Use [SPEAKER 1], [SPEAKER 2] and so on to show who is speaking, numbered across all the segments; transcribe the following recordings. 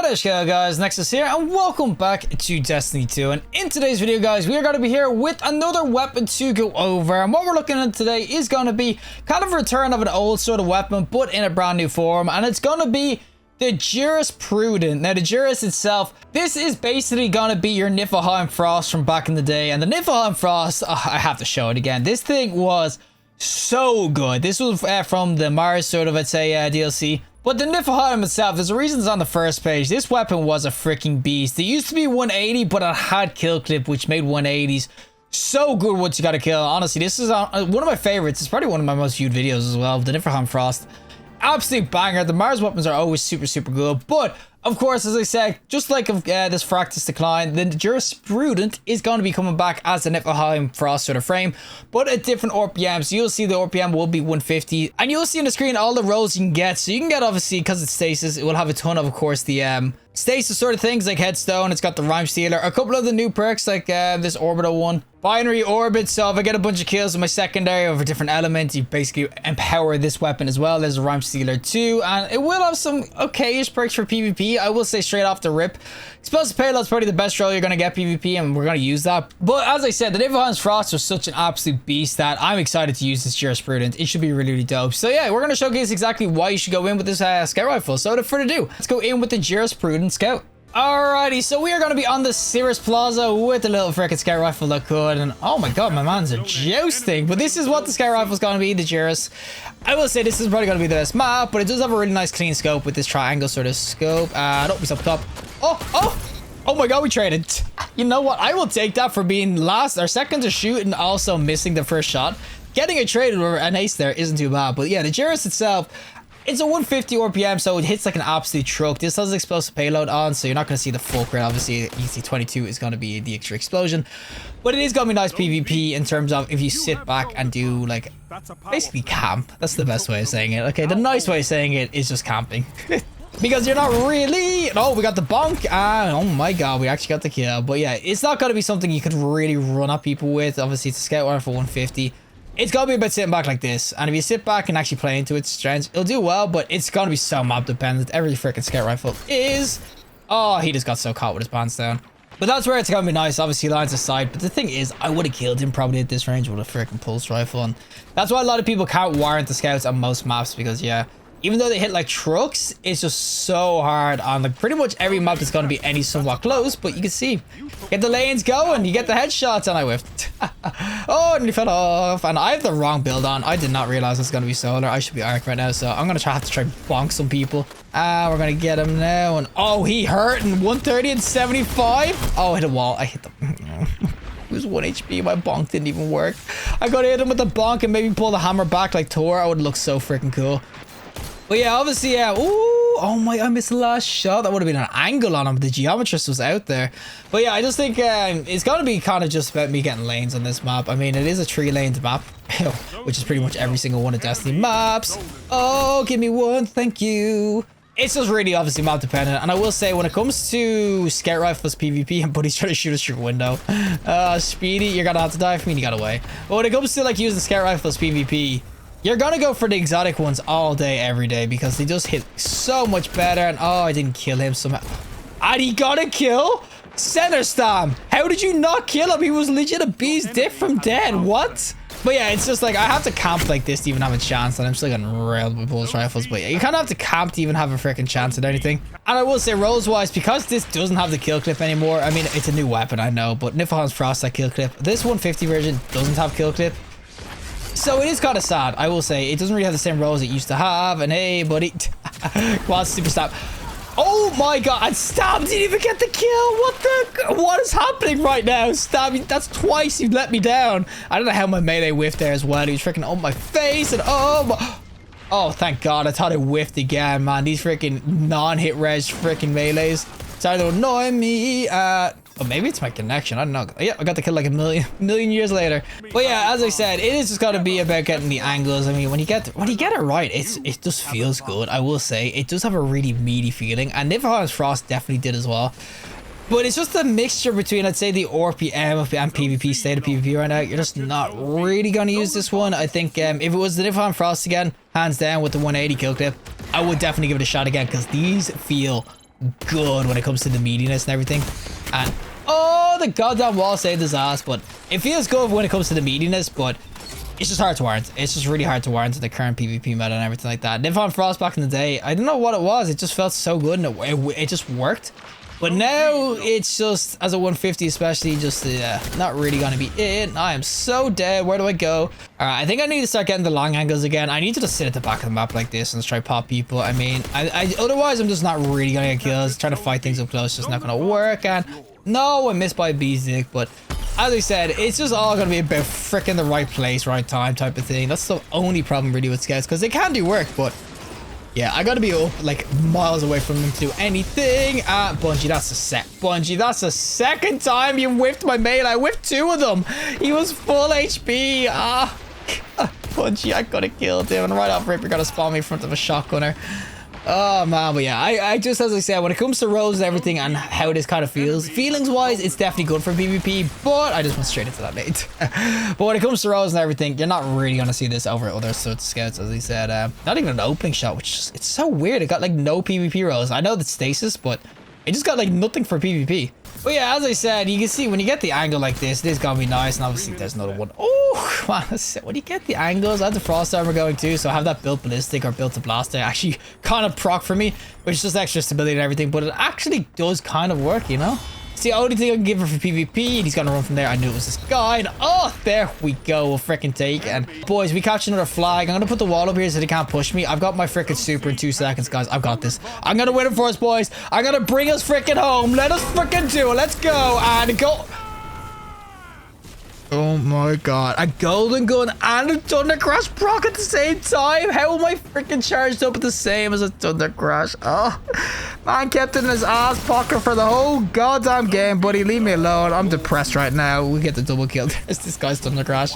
[SPEAKER 1] What is going on, guys? Nexas here, and welcome back to Destiny 2. And in today's video, guys, we are going to be here with another weapon to go over. And what we're looking at today is going to be kind of a return of an old sort of weapon, but in a brand new form. And it's going to be the jurisprudent. Now, the juris itself, this is basically going to be your Niflheim Frost from back in the day. And the Niflheim Frost, I have to show it again. This thing was so good. This was from the Mars sort of, I'd say, DLC. But the Niflheim itself, there's a reason it's on the first page. This weapon was a freaking beast. It used to be 180, but it had kill clip, which made 180s so good once you got a kill. Honestly, this is one of my favorites. It's probably one of my most viewed videos as well. The Niflheim Frost, absolute banger. The Mars weapons are always super good. But of course, as I said, just like this Fractus Decline, the jurisprudent is going to be coming back as the Niflheim Frost sort of frame, but a different RPM. So you'll see the RPM will be 150, and you'll see on the screen all the rolls you can get. So you can get, obviously, because it's stasis, it will have a ton of course, the stasis sort of things like Headstone. It's got the Rhyme Stealer, a couple of the new perks like this orbital one, binary orbit. So if I get a bunch of kills with my secondary over different elements, you basically empower this weapon as well. There's a Rhyme Stealer too, and it will have some okayish perks for PvP. I will say straight off the rip, explosive payload's probably the best roll you're going to get PvP, and we're going to use that. But as I said, the Niflheim Frost was such an absolute beast that I'm excited to use this jurisprudent. It should be really dope. So yeah, we're going to showcase exactly why you should go in with this scout rifle. So without further ado, let's go in with the jurisprudent scout. Alrighty, so we are going to be on the Cirrus Plaza with a little frickin' scout rifle that could, and oh my god, my man's a jousting. But this is what the scout rifle is going to be, the Juris. I will say this is probably going to be the best map, but it does have a really nice clean scope with this triangle sort of scope. Don't be up top. Oh my god, we traded. You know what? I will take that for being last or second to shoot and also missing the first shot. Getting a trade or an ace there isn't too bad. But yeah, the Juris itself, it's a 150 RPM, so it hits like an absolute truck. This has explosive payload on, so you're not going to see the full crit. Obviously, EC22 is going to be the extra explosion. But it is going to be nice PvP in terms of if you sit back and do, like, basically camp. That's the best way of saying it. Okay, the nice way of saying it is just camping. Because you're not really... Oh, we got the bonk. Oh my god, we actually got the kill. But yeah, it's not going to be something you could really run at people with. Obviously, it's a scout rifle for 150. It's going to be about sitting back like this. And if you sit back and actually play into its strengths, it'll do well, but it's going to be so map dependent. Every freaking scout rifle is... Oh, he just got so caught with his pants down. But that's where it's going to be nice. Obviously, lines of sight. But the thing is, I would have killed him probably at this range with a freaking pulse rifle. And that's why a lot of people can't warrant the scouts on most maps, because, yeah, even though they hit like trucks, it's just so hard on like pretty much every map that's going to be any somewhat close. But you can see, get the lanes going, you get the headshots, and I whiffed. Oh, and he fell off. And I have the wrong build on. I did not realize it's going to be solar. I should be arc right now, so I'm going to have to try bonk some people. We're going to get him now. And oh, he hurt in 130 and 75. Oh, I hit a wall. I hit the... It was 1 HP. My bonk didn't even work. I got to hit him with the bonk and maybe pull the hammer back like Thor. I would look so freaking cool. But yeah, obviously, yeah. Ooh, oh my, I missed the last shot. That would have been an angle on him. The geometrist was out there. But yeah, I just think it's going to be kind of just about me getting lanes on this map. I mean, it is a 3-laned map, which is pretty much every single one of Destiny maps. Oh, give me one. Thank you. It's just really obviously map dependent. And I will say, when it comes to scout rifles PvP, and Buddy's trying to shoot us through a window. Speedy, you're going to have to die for me. And he got away. But when it comes to like using scout rifles PvP, you're gonna go for the exotic ones all day, every day, because they just hit so much better. And oh, I didn't kill him somehow. And he got a kill? Center Stam. How did you not kill him? He was legit a bee's dick from dead. What? But yeah, it's just like I have to camp like this to even have a chance, and I'm still getting railed with pulse rifles. But yeah, you kind of have to camp to even have a freaking chance at anything. And I will say, rolls wise, because this doesn't have the kill clip anymore. I mean, it's a new weapon, I know, but Niflheim's Frost that kill clip. This 150 version doesn't have kill clip. So it is kind of sad, I will say. It doesn't really have the same rolls it used to have. And hey, buddy. Come on, super stab. Oh my god, and Stab didn't even get the kill. What is happening right now? Stab, that's twice you've let me down. I don't know how my melee whiffed there as well. He was freaking on my face, and oh, thank god. I thought it whiffed again, man. These freaking non-hit res freaking melees starting to annoy me. Oh, maybe it's my connection. I don't know. Yeah, I got the kill like a million years later. But yeah, as I said, it is just got to be about getting the angles. I mean, when you get it right, it just feels good. I will say it does have a really meaty feeling, and Niflheim's Frost definitely did as well. But it's just a mixture between, I'd say, the RPM and PvP, state of PvP right now. You're just not really going to use this one. I think if it was the Niflheim Frost again, hands down with the 180 kill clip, I would definitely give it a shot again, because these feel good when it comes to the meatiness and everything. And oh, the goddamn wall saved his ass, but it feels good when it comes to the meatiness, but it's just hard to warrant. It's just really hard to warrant the current PvP meta and everything like that. Niflheim Frost back in the day, I don't know what it was. It just felt so good and it just worked. But now it's just, as a 150 especially, just not really going to be it. I am so dead. Where do I go? All right, I think I need to start getting the long angles again. I need to just sit at the back of the map like this and just try pop people. I mean, otherwise I'm just not really going to get kills. Trying to fight things up close is just not going to work. And no, I missed by a beestick, but as I said, it's just all going to be about freaking the right place, right time type of thing. That's the only problem really with scouts, because they can do work, but yeah, I gotta be up like miles away from them to do anything. Bungie, that's the second time you whiffed my mate. I whiffed 2 of them. He was full HP. Bungie, I could have killed him. And right off rip, you're gonna spawn me in front of a shotgunner. Oh man, but yeah, I just, as I said, when it comes to roles and everything and how this kind of feels, feelings wise, it's definitely good for PvP, but I just went straight into that, mate. But when it comes to roles and everything, you're not really going to see this over other sorts of scouts, as I said. Not even an opening shot, which is, it's so weird. It got like no PvP roles. I know that's stasis, but it just got like nothing for PvP. But yeah, as I said, you can see when you get the angle like this is gonna be nice, and obviously there's another one. Oh, man, when you get the angles, I have the frost armor going too, so I have that built ballistic or built to blast. It actually kind of proc for me, which is just extra stability and everything, but it actually does kind of work, you know? It's the only thing I can give her for PvP, and he's gonna run from there. I knew it was this guy, and oh, there we go. We'll freaking take. And boys, we catch another flag. I'm gonna put the wall up here so they can't push me. I've got my freaking super in 2 seconds, guys. I've got this. I'm gonna win it for us, boys. I'm gonna bring us freaking home. Let us freaking do it. Let's go and go. Oh my god, a golden gun and a thunder crash proc at the same time. How am I freaking charged up at the same as a thunder crash? Oh, man kept in his ass pocket for the whole goddamn game, buddy. Leave me alone. I'm depressed right now. We get the double kill. There's this guy's thunder crash.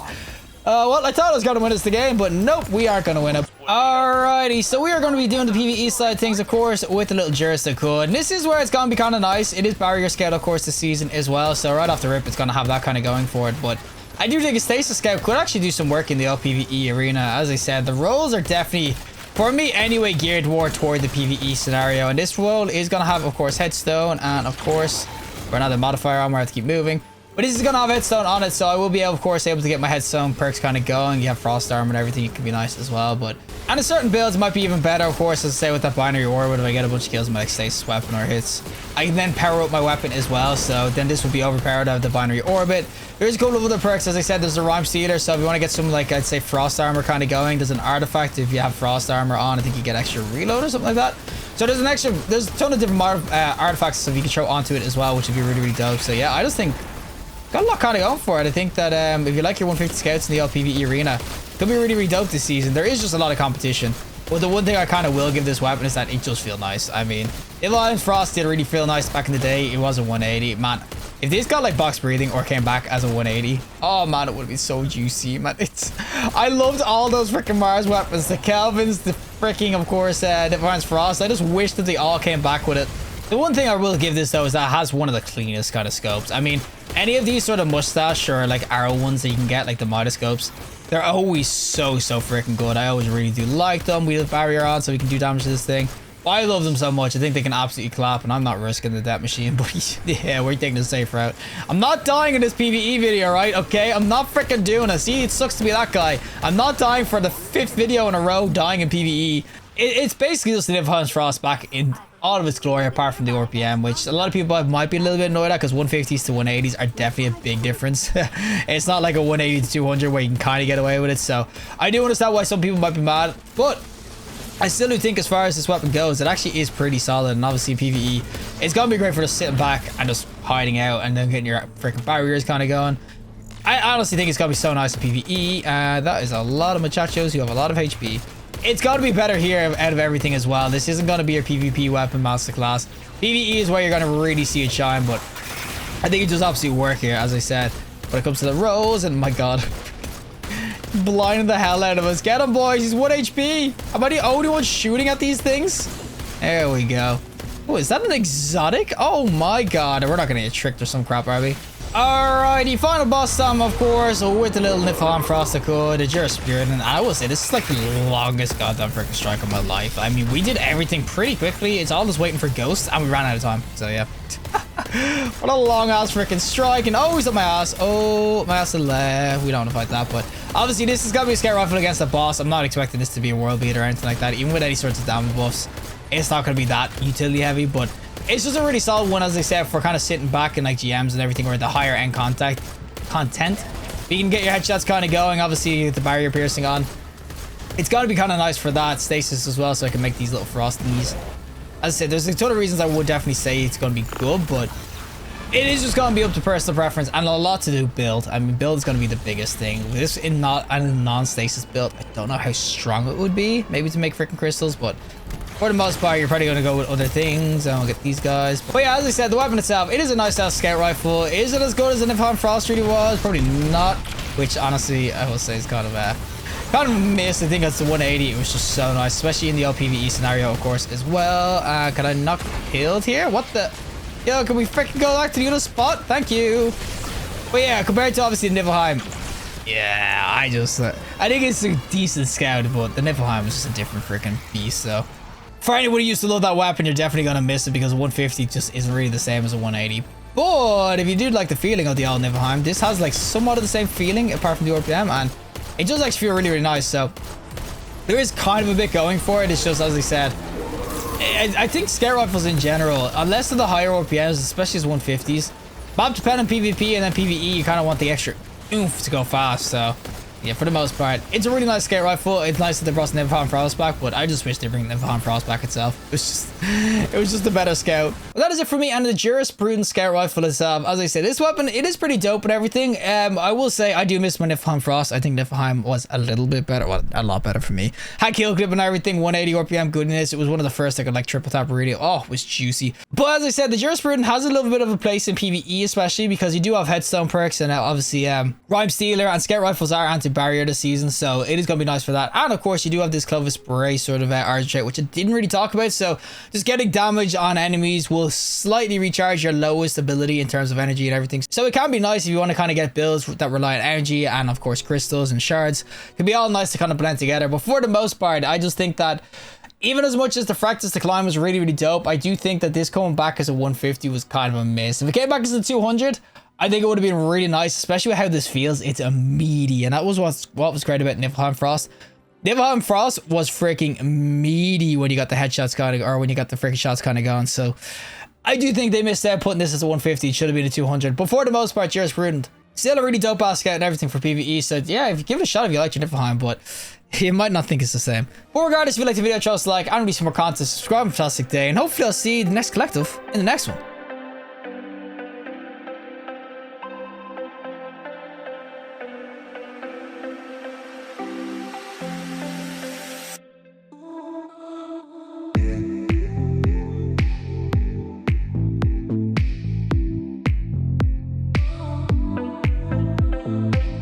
[SPEAKER 1] Well, I thought I was going to win us the game, but nope, we aren't going to win it. Alrighty, so we are going to be doing the PvE side of things, of course, with the little jurist that could. And this is where it's going to be kind of nice. It is barrier scout, of course, this season as well. So right off the rip, it's going to have that kind of going for it. But I do think a stasis scout could actually do some work in the PvE arena. As I said, the roles are definitely, for me anyway, geared more toward the PvE scenario. And this role is going to have, of course, headstone. And of course, for another modifier armor, I have to keep moving. But this is going to have headstone on it, so I will be, of course, able to get my headstone perks kind of going. You have frost armor and everything. It can be nice as well. But and in certain builds, it might be even better, of course, as I say, with that binary orbit. If I get a bunch of kills with my like, stasis weapon or hits, I can then power up my weapon as well. So then this would be overpowered out of the binary orbit. There's a couple of other perks. As I said, there's a rhyme stealer. So if you want to get some, like, I'd say frost armor kind of going, there's an artifact. If you have frost armor on, I think you get extra reload or something like that. So there's a ton of different artifacts so you can throw onto it as well, which would be really, really dope. So yeah, I just think got a lot kind of going for it. I think that if you like your 150 scouts in the PvE arena, it could be really, really dope this season. There is just a lot of competition. But the one thing I kind of will give this weapon is that it does feel nice. I mean, Niflheim Frost did really feel nice back in the day. It was a 180. Man, if this got like box breathing or came back as a 180, oh man, it would be so juicy, man. I loved all those freaking Mars weapons. The Kelvins, the freaking, of course, Niflheim Frost. I just wish that they all came back with it. The one thing I will give this though is that it has one of the cleanest kind of scopes. I mean, any of these sort of mustache or like arrow ones that you can get, like the Midas scopes, they're always so freaking good. I always really do like them. We have barrier on so we can do damage to this thing. I love them so much. I think they can absolutely clap, and I'm not risking the death machine, but yeah, we're taking the safe route. I'm not dying in this PvE video, right? Okay, I'm not freaking doing it. See, it sucks to be that guy. I'm not dying for the 5th video in a row dying in PvE. It's basically just the Niflheim Frost back in all of its glory, apart from the RPM, which a lot of people might be a little bit annoyed at, because 150s to 180s are definitely a big difference. It's not like a 180 to 200 where you can kind of get away with it. So I do understand why some people might be mad, but I still do think as far as this weapon goes, it actually is pretty solid. And obviously PvE, it's gonna be great for just sitting back and just hiding out and then getting your freaking barriers kind of going. I honestly think it's gonna be so nice in PvE. That is a lot of muchachos who have a lot of HP. It's got to be better here out of everything as well. This isn't going to be your PvP weapon masterclass. PvE is where you're going to really see it shine, but I think it does absolutely work here, as I said. When it comes to the rolls, and my god, blinding the hell out of us. Get him, boys. He's 1 HP. Am I the only one shooting at these things? There we go. Oh, is that an exotic? Oh my god. We're not going to get tricked or some crap, are we? Alrighty, final boss time, of course, with the little Niflheim Frost that could, the jurisprudent. And I will say, this is like the longest goddamn freaking strike of my life. I mean, we did everything pretty quickly. It's all just waiting for ghosts, and we ran out of time. So, yeah. What a long-ass freaking strike. And oh, he's up my ass. Oh, my ass to the left. We don't want to fight that, but obviously, this is going to be a scout rifle against the boss. I'm not expecting this to be a world beat or anything like that. Even with any sorts of damage buffs, it's not going to be that utility heavy, but it's just a really solid one, as I said, for kind of sitting back in like GMs and everything, or the higher end content. You can get your headshots kind of going. Obviously, with the barrier piercing on, it's got to be kind of nice for that stasis as well, so I can make these little frosties. As I said, there's a ton of reasons I would definitely say it's going to be good, but it is just going to be up to personal preference and a lot to do build. I mean, build is going to be the biggest thing. This in not a non-stasis build, I don't know how strong it would be, maybe to make freaking crystals, but for the most part, you're probably going to go with other things. I'll get these guys. But yeah, as I said, the weapon itself, it is a nice scout rifle. Is it as good as the Niflheim Frost really was? Probably not. Which, honestly, I will say is kind of a miss. I think that's the 180. It was just so nice, especially in the PvE scenario, of course, as well. Can I not killed here? What the? Yo, can we freaking go back to the other spot? Thank you. But yeah, compared to obviously the Niflheim, yeah, I think it's a decent scout, but the Niflheim is just a different freaking beast, so. For anyone who used to love that weapon, you're definitely going to miss it because 150 just isn't really the same as a 180. But if you do like the feeling of the old Niflheim, this has like somewhat of the same feeling apart from the RPM, and it does actually feel really, really nice. So there is kind of a bit going for it. It's just, as I said, I think scout rifles in general, unless they're the higher RPMs, especially as 150s, Bob depend on PvP and then PvE, you kind of want the extra oomph to go fast. So yeah, for the most part, it's a really nice scout rifle. It's nice that they brought Niflheim Frost back, but I just wish they bring Niflheim Frost back itself. It was just a better scout. Well, that is it for me and the jurisprudent scout rifle itself. As I said, this weapon, it is pretty dope and everything. I will say I do miss my Niflheim Frost. I think Niflheim was a little bit better, well, a lot better for me. Had kill clip and everything, 180 RPM goodness. It was one of the first I could like triple tap radio. Oh, it was juicy. But as I said, the jurisprudent has a little bit of a place in PvE, especially because you do have headstone perks, and obviously rhyme stealer and scout rifles are anti-barrier this season, so it is going to be nice for that. And of course, you do have this Clovis Spray sort of archer trait, which I didn't really talk about. So just getting damage on enemies will slightly recharge your lowest ability in terms of energy and everything. So it can be nice if you want to kind of get builds that rely on energy and of course crystals and shards. It can be all nice to kind of blend together. But for the most part, I just think that even as much as the Fractus Decline was really, really dope, I do think that this coming back as a 150 was kind of a miss. If it came back as a 200, I think it would have been really nice, especially with how this feels. It's a meaty, and that was what was great about Niflheim Frost. Niflheim Frost was freaking meaty when you got the headshots kind of, or when you got the freaking shots kind of going. So I do think they missed out putting this as a 150. It should have been a 200. But for the most part, jurisprudent, still a really dope ass scout and everything for PvE. So yeah, if you give it a shot if you like your Niflheim, but you might not think it's the same. But regardless, if you like the video, just like, and release some more content, subscribe, have a fantastic day, and hopefully I'll see the next collective in the next one.